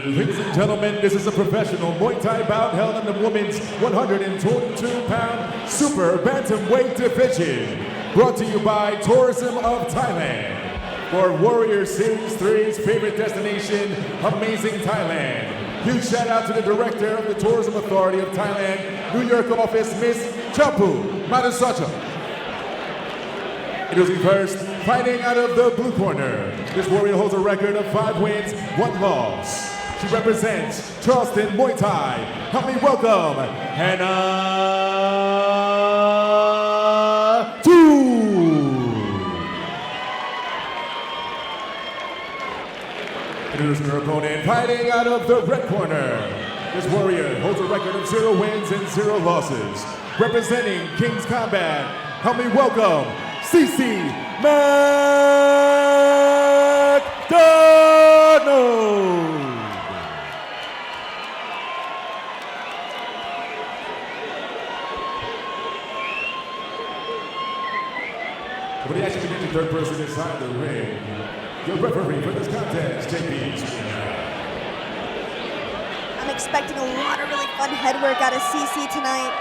Ladies and gentlemen, this is a professional Muay Thai bout held in the women's 122-pound super bantamweight division. Brought to you by Tourism of Thailand. For Warrior Series 3's favorite destination, Amazing Thailand. Huge shout out to the director of the Tourism Authority of Thailand, New York office, Miss Chapu Madasacha. Introducing first, fighting out of the blue corner. This warrior holds a record of 5 wins, 1 loss. She represents Charleston Muay Thai. Help me welcome Hannah Toole. Introducing her opponent, fighting out of the red corner. This warrior holds a record of 0 wins and 0 losses. Representing King's Combat, help me welcome CC McDonald. When the action begins, the third person inside the ring. Your referee for this contest, JP. I'm expecting a lot of really fun head work out of CC tonight.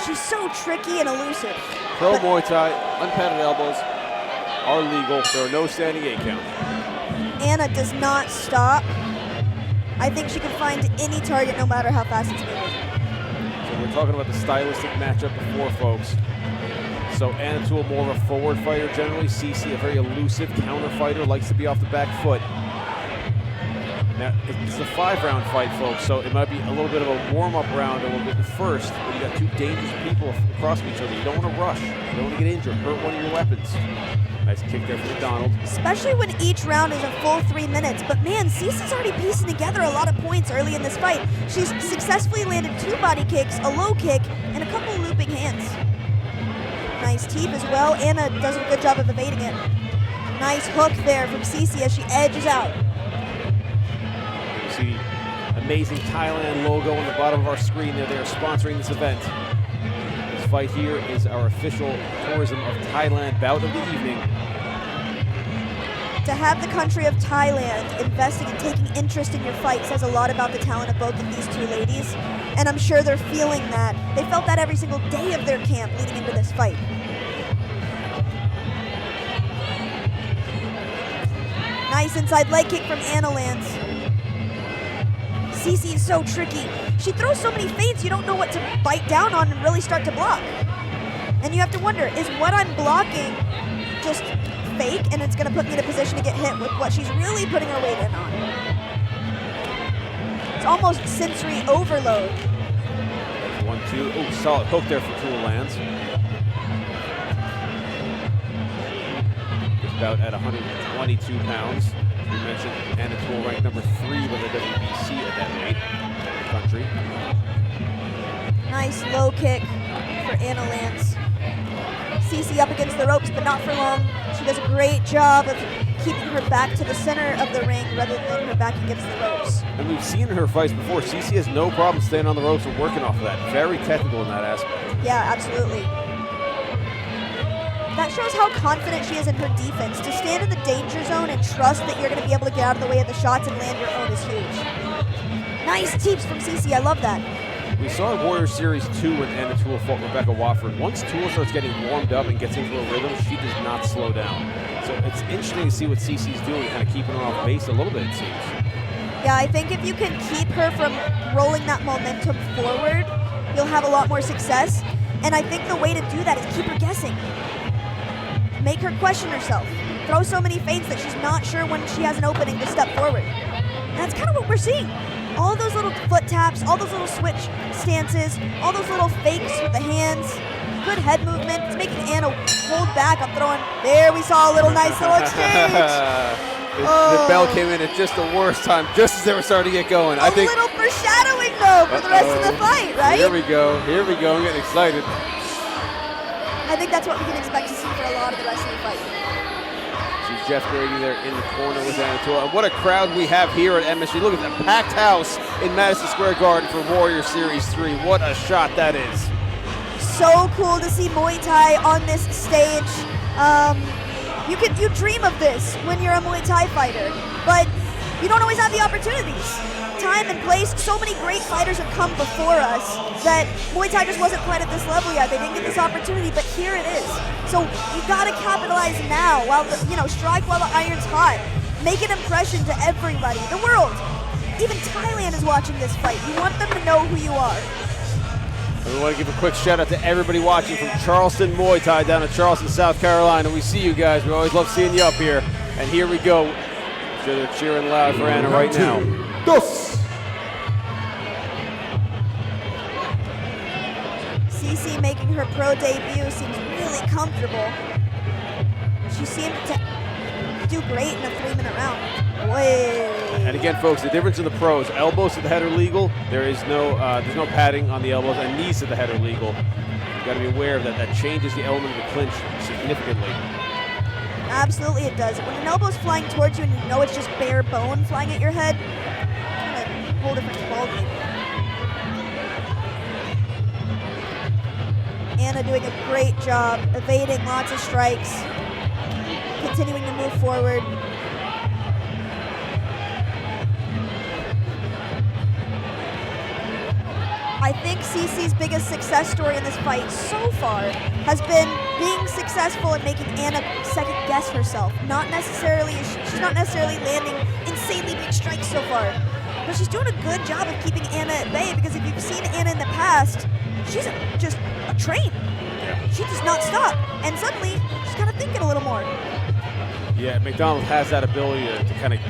She's so tricky and elusive. Pro Muay Thai, unpadded elbows are legal. There are no standing 8 count. Anna does not stop. I think she can find any target no matter how fast it's moving. So we're talking about the stylistic matchup before, folks. So Anna Toole, more of a forward fighter generally. CC, a very elusive counter fighter, likes to be off the back foot. Now, it's a 5-round fight, folks, so it might be a little bit of a warm-up round a little bit first, but you got 2 dangerous people across each other. You don't want to rush. You don't want to get injured, hurt one of your weapons. Nice kick there for McDonald. Especially when each round is a full 3 minutes. But man, CC's already piecing together a lot of points early in this fight. She's successfully landed 2 body kicks, a low kick, and a couple looping hands. Nice teep as well. Anna does a good job of evading it. Nice hook there from CC as she edges out. You see Amazing Thailand logo on the bottom of our screen there. They are sponsoring this event. This fight here is our official Tourism of Thailand bout of the evening. To have the country of Thailand investing and taking interest in your fight says a lot about the talent of both of these 2 ladies. And I'm sure they're feeling that. They felt that every single day of their camp leading into this fight. Nice inside leg kick from Anna lands. CC is so tricky. She throws so many feints, you don't know what to bite down on and really start to block. And you have to wonder, is what I'm blocking just fake and it's gonna put me in a position to get hit with what she's really putting her weight in on? It's almost sensory overload. 1-2. Oh, solid hook there for Toole lands. This bout at 122 pounds. We mentioned Anna Toole ranked number 3 with the WBC at that weight in the country. Nice low kick for Anna lands. CC up against the ropes, but not for long. She does a great job of keeping her back to the center of the ring rather than her back against the ropes. And we've seen her fights before. CC has no problem staying on the ropes and working off of that. Very technical in that aspect. Yeah, absolutely. That shows how confident she is in her defense. To stand in the danger zone and trust that you're going to be able to get out of the way of the shots and land your own is huge. Nice teeps from CC, I love that. We saw in Warrior Series 2 when Anna Toole fought Rebecca Watford. Once Toole starts getting warmed up and gets into a rhythm, she does not slow down. So it's interesting to see what CC's doing, kind of keeping her off base a little bit, it seems. Yeah, I think if you can keep her from rolling that momentum forward, you'll have a lot more success. And I think the way to do that is keep her guessing. Make her question herself. Throw so many feints that she's not sure when she has an opening to step forward. And that's kind of what we're seeing. All those little foot taps, all those little switch stances, all those little fakes with the hands, good head movement. It's making Anna hold back. I'm throwing, there we saw a little nice little exchange. The bell came in at just the worst time, just as they were starting to get going. A little foreshadowing though for the rest of the fight, right? Here we go, I'm getting excited. I think that's what we can expect to see for a lot of the rest of the fight. See Jeff Grady there in the corner with Anna Toole. What a crowd we have here at MSG. Look at the packed house in Madison Square Garden for Warrior Series 3. What a shot that is. So cool to see Muay Thai on this stage. You dream of this when you're a Muay Thai fighter, but you don't always have the opportunities. Time and place, so many great fighters have come before us that Muay Thai just wasn't quite at this level yet. They didn't get this opportunity, but here it is. So you gotta capitalize now while strike while the iron's hot. Make an impression to everybody, the world. Even Thailand is watching this fight. You want them to know who you are. And we want to give a quick shout out to everybody watching from Charleston Muay Thai down in Charleston, South Carolina. We see you guys. We always love seeing you up here. And here we go. So they're cheering loud for Anna right now. Cece making her pro debut seems really comfortable. She seemed to do great in a 3-minute round. Way. And again, folks, the difference in the pros: elbows to the head are legal. There's no padding on the elbows, and knees to the head are legal. You got to be aware of that. That changes the element of the clinch significantly. Absolutely, it does. When an elbow's flying towards you and you know it's just bare bone flying at your head, kind of a whole different ballgame. Anna doing a great job, evading lots of strikes, continuing to move forward. I think Cece's biggest success story in this fight so far has been being successful in making Anna second guess herself. She's not necessarily landing insanely big strikes so far, but she's doing a good job of keeping Anna at bay, because if you've seen Anna in the past, she's just a train. She does not stop, and suddenly she's kind of thinking a little more. Yeah, McDonald has that ability to kind of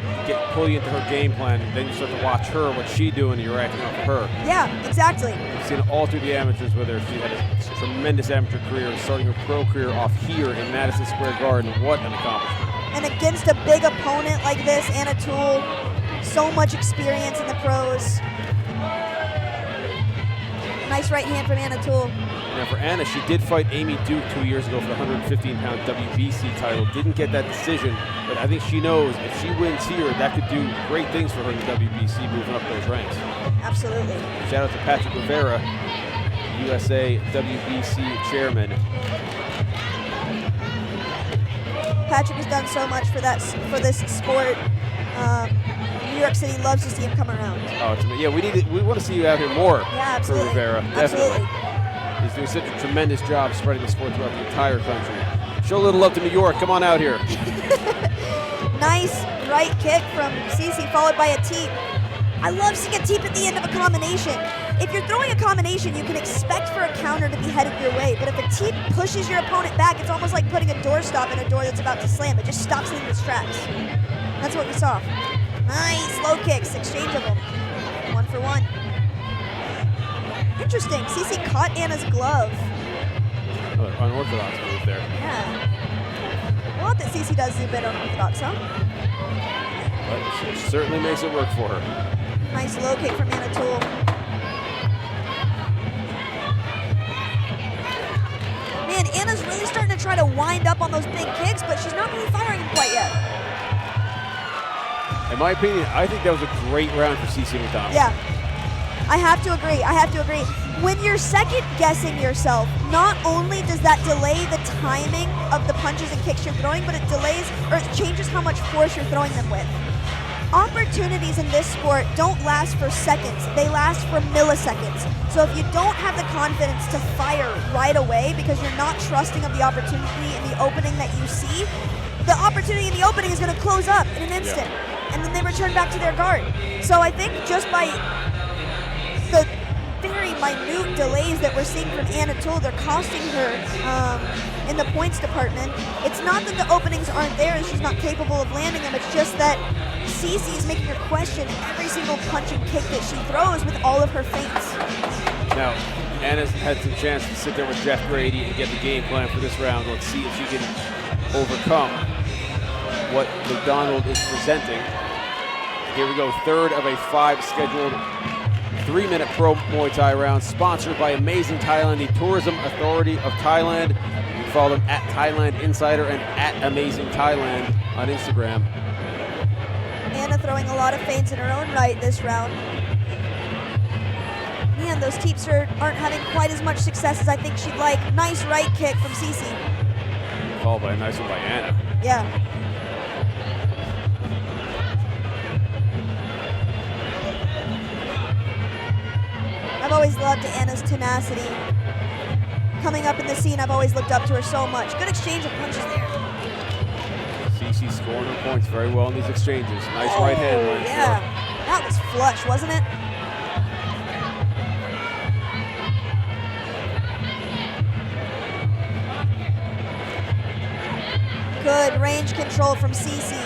pull you into her game plan, and then you start to watch her, what she's doing, and you're acting off of her. Yeah, exactly. We've seen it all through the amateurs, whether she had a tremendous amateur career, starting her pro career off here in Madison Square Garden. What an accomplishment. And against a big opponent like this, Anna Toole, so much experience in the pros. Nice right hand from Anna Toole. Now for Anna, she did fight Amy Duke 2 years ago for the 115-pound WBC title. Didn't get that decision, but I think she knows if she wins here, that could do great things for her in the WBC, moving up those ranks. Absolutely. Shout out to Patrick Rivera, USA WBC chairman. Patrick has done so much for this sport. New York City loves to see him come around. Oh, yeah, we want to see you out here more. Yeah, absolutely. For Rivera, absolutely. Definitely. He's doing such a tremendous job spreading the sport throughout the entire country. Show a little love to New York. Come on out here. Nice right kick from Cece, followed by a teep. I love seeing a teep at the end of a combination. If you're throwing a combination, you can expect for a counter to be headed your way. But if a teep pushes your opponent back, it's almost like putting a doorstop in a door that's about to slam. It just stops it in its tracks. That's what we saw. Nice low kicks, exchange of them. 1 for 1. Interesting. Cece caught Anna's glove. Oh, unorthodox move there. Yeah. A lot that Cece does is a bit unorthodox, huh? But it certainly makes it work for her. Nice low kick from Anna Toole. Man, Anna's really starting to try to wind up on those big kicks, but she's not really firing them quite yet. In my opinion, I think that was a great round for Cece McDonald. Yeah. I have to agree. When you're second guessing yourself, not only does that delay the timing of the punches and kicks you're throwing, but it changes how much force you're throwing them with. Opportunities in this sport don't last for seconds, they last for milliseconds. So if you don't have the confidence to fire right away because you're not trusting of the opportunity in the opening that you see, the opportunity in the opening is going to close up in an instant. Yeah. And then they return back to their guard. So I think just by the very minute delays that we're seeing from Anna Toole, they're costing her in the points department. It's not that the openings aren't there and she's not capable of landing them, it's just that Cece is making her question every single punch and kick that she throws with all of her feints. Now, Anna's had some chance to sit there with Jeff Grady and get the game plan for this round. Let's see if she can overcome what McDonald is presenting. Here we go, third of a 5 scheduled 3-minute pro Muay Thai round, sponsored by Amazing Thailand, the tourism authority of Thailand. You can follow them at Thailand Insider and at Amazing Thailand on Instagram. Anna throwing a lot of feints in her own right this round. Man, those teeps aren't having quite as much success as I think she'd like. Nice right kick from Cece. Followed by a nice one by Anna. Yeah. always loved Anna's tenacity. Coming up in the scene, I've always looked up to her so much. Good exchange of punches there. CC scoring her points very well in these exchanges. Nice right hand. Right Yeah, that was flush, wasn't it? Good range control from CC.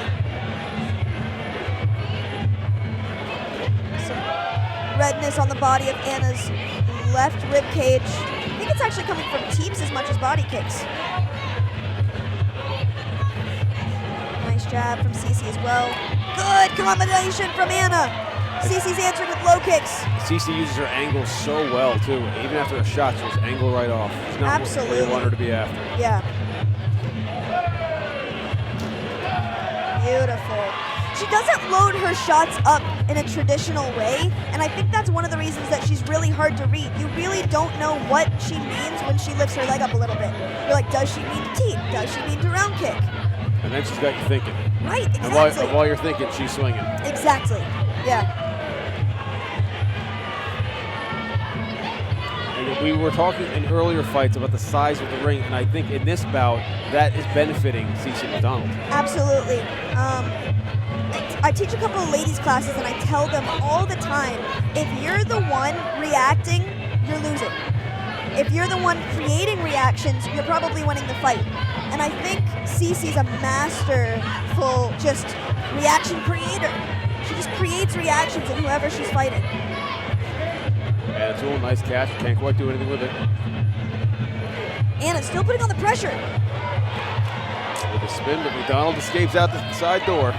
Some redness on the body of Anna's left rib cage. I think it's actually coming from teeps as much as body kicks. Nice jab from CC as well. Good combination from Anna. CC's answering with low kicks. CC uses her angle so well too. Even after a shot, she'll just angle right off. It's not Absolutely. what you want her to be after. Yeah. Beautiful. She doesn't load her shots up in a traditional way, and I think that's one of the reasons that she's really hard to read. You really don't know what she means when she lifts her leg up a little bit. You're like, does she mean to teep? Does she mean to round kick? And then she's got you thinking. Right, exactly. And while you're thinking, she's swinging. Exactly, yeah. And we were talking in earlier fights about the size of the ring, and I think in this bout, that is benefiting CC McDonald. Absolutely. I teach a couple of ladies classes, and I tell them all the time, if you're the one reacting, you're losing. If you're the one creating reactions, you're probably winning the fight. And I think CC's a masterful just reaction creator. She just creates reactions in whoever she's fighting. And Toole, nice catch. Can't quite do anything with it. Anna still putting on the pressure. With a spin, but McDonald escapes out the side door.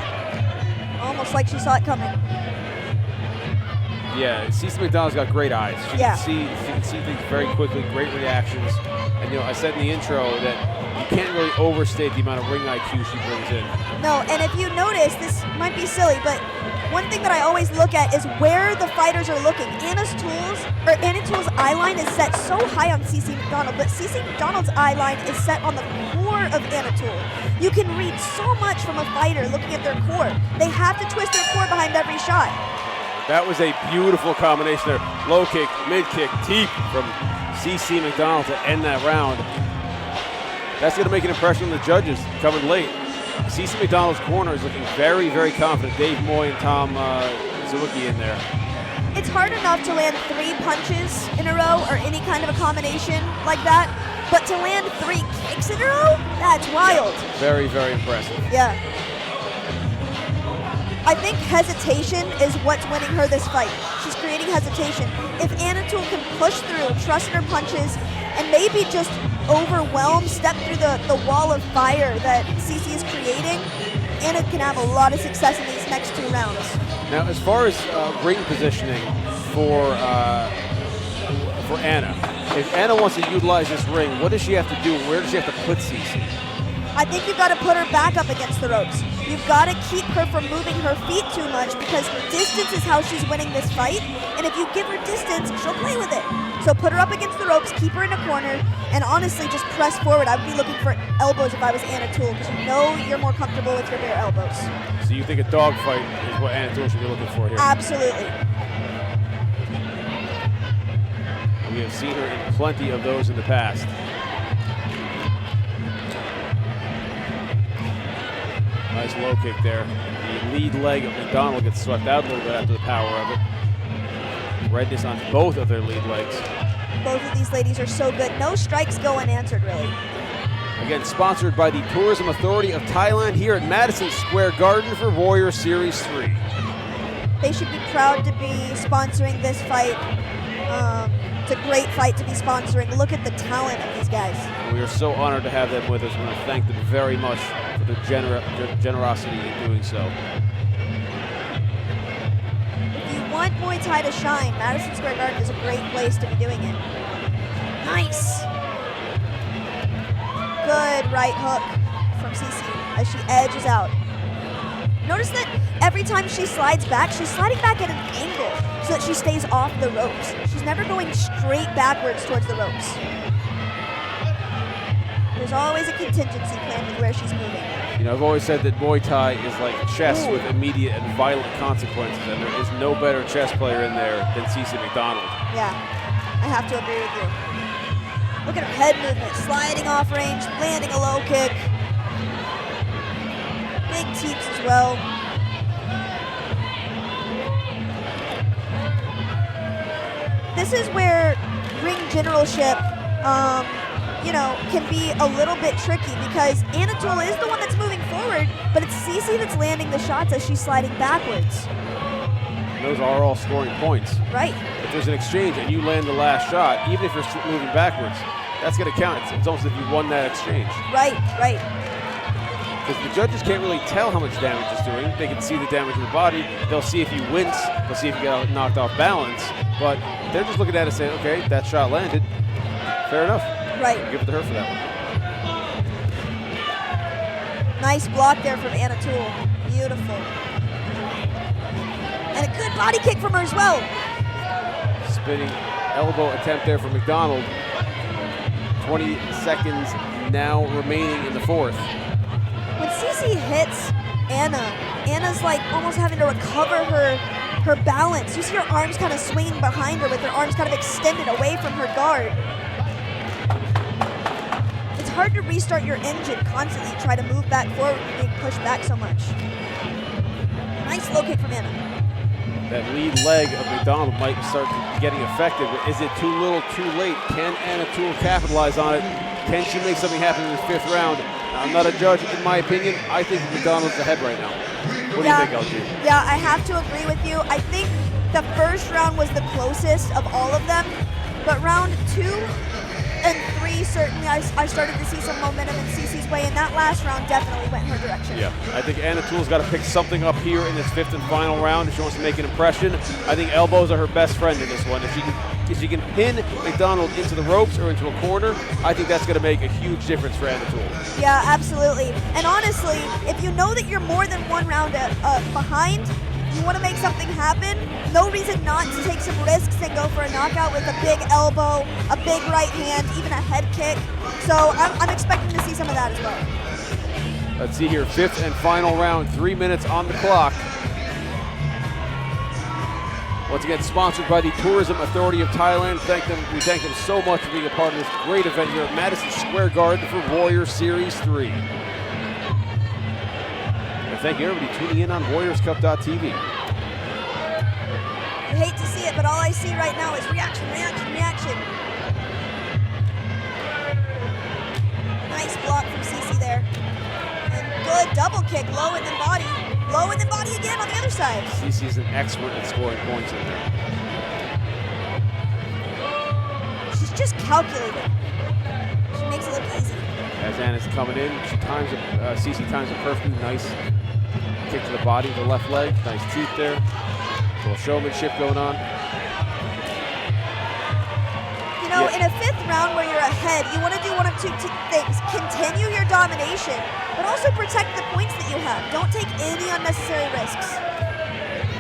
Almost like she saw it coming. Yeah, CC McDonald's got great eyes. She can see things very quickly, great reactions. And I said in the intro that you can't really overstate the amount of ring IQ she brings in. No, and if you notice, this might be silly, but one thing that I always look at is where the fighters are looking. Anna Toole's eye line is set so high on CC McDonald, but CC McDonald's eye line is set on the core of Anna Toole. You can read so much from a fighter looking at their core. They have to twist their core behind every shot. That was a beautiful combination there. Low kick, mid kick, teep from CC McDonald to end that round. That's going to make an impression on the judges coming late. CC McDonald's corner is looking very, very confident. Dave Moy and Tom Zawicki in there. It's hard enough to land 3 punches in a row or any kind of a combination like that, but to land 3 kicks in a row, that's wild. Yeah, very, very impressive. Yeah. I think hesitation is what's winning her this fight. She's creating hesitation. If Anna Toole can push through, trust in her punches, and maybe just overwhelm, step through the wall of fire that CC is creating, Anna can have a lot of success in these next 2 rounds. Now, as far as ring positioning for Anna, if Anna wants to utilize this ring, what does she have to do? Where does she have to put CC? I think you've got to put her back up against the ropes. You've got to keep her from moving her feet too much because distance is how she's winning this fight. And if you give her distance, she'll play with it. So put her up against the ropes, keep her in a corner, and honestly just press forward. I would be looking for elbows if I was Anna Toole because you know you're more comfortable with your bare elbows. So you think a dogfight is what Anna Toole should be looking for here? Absolutely. We have seen her in plenty of those in the past. Nice low kick there. The lead leg of McDonald gets swept out a little bit after the power of it. Redness on both of their lead legs. Both of these ladies are so good. No strikes go unanswered, really. Again, sponsored by the Tourism Authority of Thailand here at Madison Square Garden for Warrior Series 3. They should be proud to be sponsoring this fight. It's a great fight to be sponsoring. Look at the talent of these guys. We are so honored to have them with us. We want to thank them very much for their generosity in doing so. If you want Muay Thai to shine, Madison Square Garden is a great place to be doing it. Nice. Good right hook from CC as she edges out. Notice that every time she slides back, she's sliding back at an angle so that she stays off the ropes. She's never going straight backwards towards the ropes. There's always a contingency plan with where she's moving. I've always said that Muay Thai is like chess with immediate and violent consequences, and there is no better chess player in there than CC McDonald. Yeah. I have to agree with you. Look at her head movement, sliding off range, landing a low kick. Big teeps as well. This is where ring generalship, you know, can be a little bit tricky because Toole is the one that's moving forward, but it's Cece that's landing the shots as she's sliding backwards. Those are all scoring points. Right. If there's an exchange and you land the last shot, even if you're moving backwards, that's going to count. It's almost as if you won that exchange. Right, right. Because the judges can't really tell how much damage it's doing. They can see the damage in the body. They'll see if you wince. They'll see if you get knocked off balance. But they're just looking at it saying, okay, that shot landed. Fair enough. Right. Give it to her for that one. Nice block there from Toole. Beautiful. And a good body kick from her as well. Spinning elbow attempt there from McDonald. 20 seconds now remaining in the fourth. When Cece hits Anna's like almost having to recover her balance. You see her arms kind of swinging behind her with her arms kind of extended away from her guard. It's hard to restart your engine constantly, try to move back forward and being pushed back so much. Nice low kick from Anna. That lead leg of McDonald might start getting effective, but is it too little, too late? Can Toole capitalize on it? Can she make something happen in the fifth round? I'm not a judge, in my opinion. I think McDonald's ahead right now. What do you think, LG? Yeah, I have to agree with you. I think the first round was the closest of all of them, but round 2 and 3, certainly I started to see some momentum in Cece's way, and that last round definitely went her direction. Yeah, I think Toole's got to pick something up here in this fifth and final round if she wants to make an impression. I think elbows are her best friend in this one. If she can pin McDonald into the ropes or into a corner, I think that's going to make a huge difference for Toole. Yeah, absolutely. And honestly, if you know that you're more than one round behind, you want to make something happen, no reason not to take some risks and go for a knockout with a big elbow, a big right hand, even a head kick. So I'm expecting to see some of that as well. Let's see here, fifth and final round, 3 minutes on the clock. Once again, sponsored by the Tourism Authority of Thailand. We thank them so much for being a part of this great event here at Madison Square Garden for Warrior Series 3. And thank you everybody tuning in on WarriorsCup.tv. I hate to see it, but all I see right now is reaction, reaction, reaction. Nice block from Cece there. And good double kick, low and then body. Low and then body again on the other side. Cece's an expert at scoring points in there. She's just calculated. She makes it look easy. As Anna's coming in, Cece times it perfectly. Nice kick to the body, the left leg. Nice teeth there. A little showmanship going on. You know, in a fifth round where you're ahead, you want to do one of two things. Continue your domination, but also protect the points that you have. Don't take any unnecessary risks.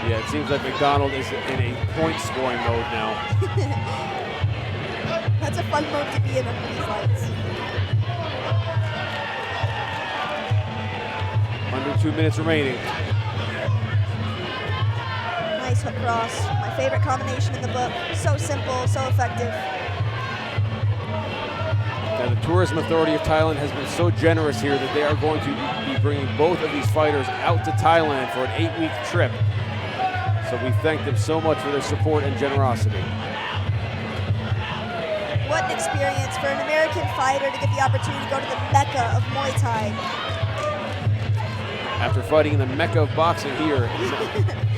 Yeah, it seems like McDonald is in a point scoring mode now. That's a fun mode to be in under these lights. Under 2 minutes remaining. Nice hook cross. My favorite combination in the book. So simple, so effective. Now, the Tourism Authority of Thailand has been so generous here that they are going to be bringing both of these fighters out to Thailand for an 8-week trip. So we thank them so much for their support and generosity. What an experience for an American fighter to get the opportunity to go to the Mecca of Muay Thai. After fighting in the Mecca of boxing here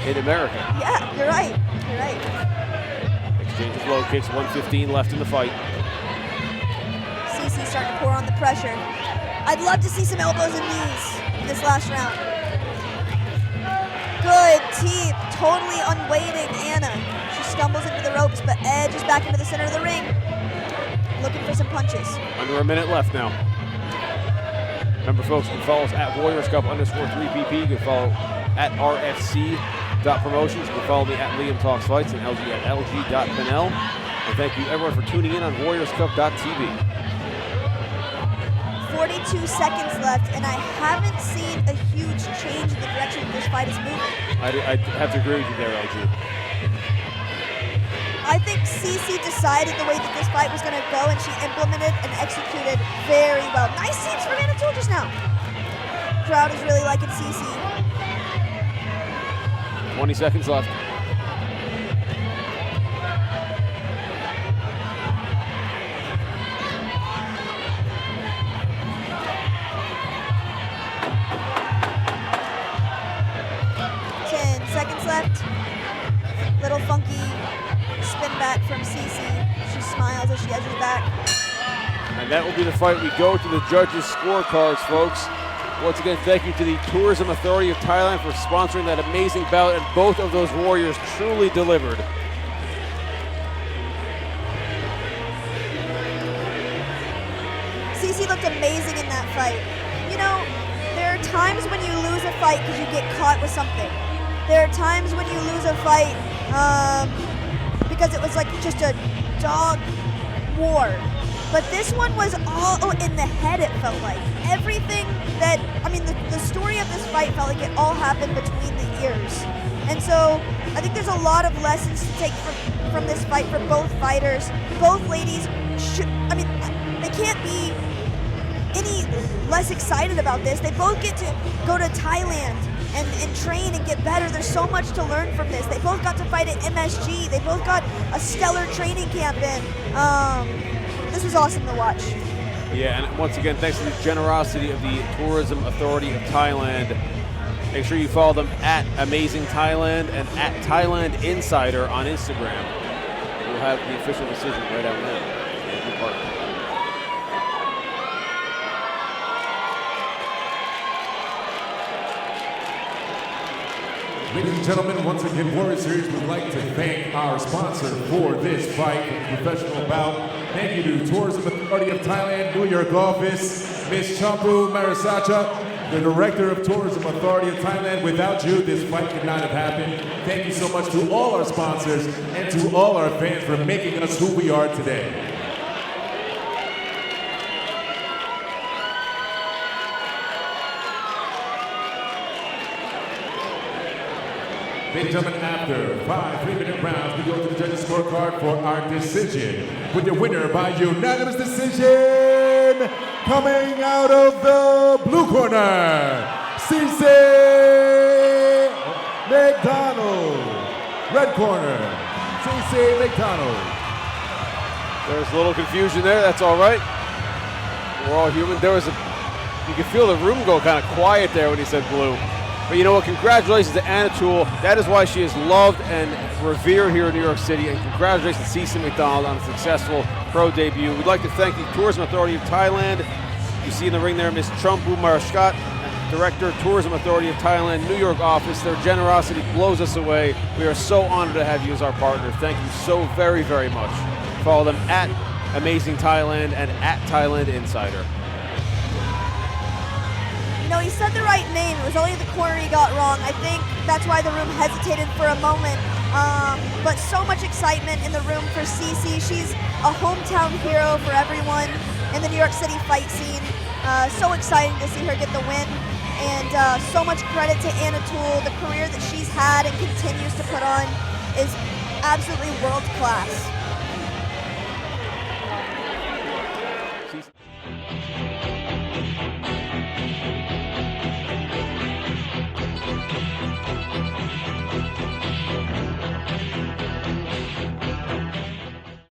in America. Yeah, you're right. You're right. Exchange of low kicks, 1:15 left in the fight. Cece starting to pour on the pressure. I'd love to see some elbows and knees in this last round. Good teep, totally unweighting Anna. She stumbles into the ropes, but edges back into the center of the ring. Looking for some punches. Under a minute left now. Remember, folks, you can follow us at WarriorsCup_3PP. You can follow at RFC.promotions. You can follow me at Liam Talks Fights and LG at LG.Pinel. And thank you everyone for tuning in on WarriorsCup.tv. 42 seconds left, and I haven't seen a huge change in the direction this fight is moving. I have to agree with you there, LG. I think Cece decided the way that this fight was going to go, and she implemented and executed very well. Nice seats from Anna Toole just now. Crowd is really liking Cece. 20 seconds left. Left. Little funky spin back from Cece. She smiles as she edges back. And that will be the fight. We go to the judges' scorecards, folks. Once again, thank you to the Tourism Authority of Thailand for sponsoring that amazing bout, and both of those warriors truly delivered. Cece looked amazing in that fight. You know, there are times when you lose a fight because you get caught with something. There are times when you lose a fight because it was like just a dog war. But this one was all in the head, it felt like. Everything that, I mean, the story of this fight felt like it all happened between the ears. And so I think there's a lot of lessons to take from this fight for both fighters. Both ladies they can't be any less excited about this. They both get to go to Thailand and train and get better. There's so much to learn from this. They both got to fight at MSG. They both got a stellar training camp in. This was awesome to watch. Yeah, and once again, thanks to the generosity of the Tourism Authority of Thailand. Make sure you follow them at Amazing Thailand and at Thailand Insider on Instagram. We'll have the official decision right out now. Ladies and gentlemen, once again, Warrior Series would like to thank our sponsor for this fight, the professional bout. Thank you to Tourism Authority of Thailand, New York office, Ms. Champu Marasacha, the Director of Tourism Authority of Thailand. Without you, this fight could not have happened. Thank you so much to all our sponsors and to all our fans for making us who we are today. Ladies and gentlemen, after 5 3-minute rounds, we go to the judges' scorecard for our decision. With the winner by unanimous decision, coming out of the blue corner, CC McDonald. Red corner, CC McDonald. There's a little confusion there. That's all right. We're all human. You could feel the room go kind of quiet there when he said blue. But you know what? Congratulations to Anna Toole. That is why she is loved and revered here in New York City. And congratulations to CC McDonald on a successful pro debut. We'd like to thank the Tourism Authority of Thailand. You see in the ring there, Ms. Champu Marashkat, Director, Tourism Authority of Thailand, New York office. Their generosity blows us away. We are so honored to have you as our partner. Thank you so very, very much. Follow them at Amazing Thailand and at Thailand Insider. You know, he said the right name. It was only the corner he got wrong. I think that's why the room hesitated for a moment. But so much excitement in the room for Cece. She's a hometown hero for everyone in the New York City fight scene. So exciting to see her get the win. And so much credit to Anna Toole. The career that she's had and continues to put on is absolutely world class.